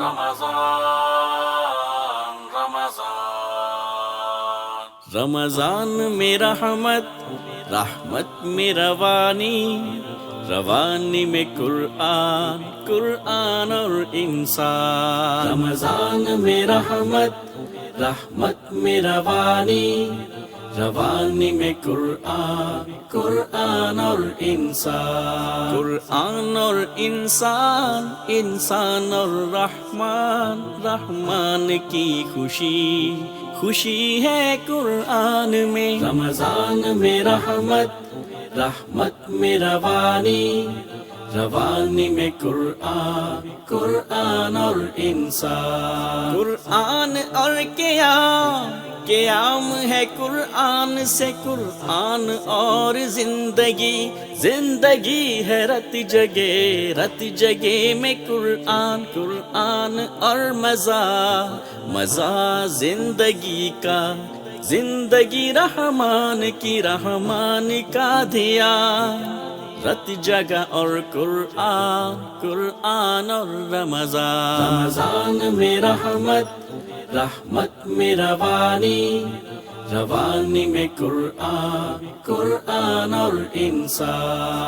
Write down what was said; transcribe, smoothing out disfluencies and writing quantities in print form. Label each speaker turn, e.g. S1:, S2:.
S1: رمضان رمضان رمضان میں رحمت رحمت میں روانی روانی میں قرآن قرآن اور انسان رمضان میں رحمت رحمت میں روانی روانی میں قرآن قرآن اور انسان قرآن اور انسان انسان اور رحمان رحمان کی خوشی خوشی ہے قرآن میں رمضان میں رحمت رحمت میں روانی روانی میں قرآن قرآن اور انسان قرآن اور قیام ہے قرآن سے قرآن اور زندگی زندگی ہے رت جگہ میں قرآن قرآن اور مزہ مزہ زندگی کا زندگی رحمان کا دھیان رت جگہ اور قرآن قرآن اور رمضان رمضان میں رحمت رحمت میں روانی روانی میں قرآن قرآن اور انسان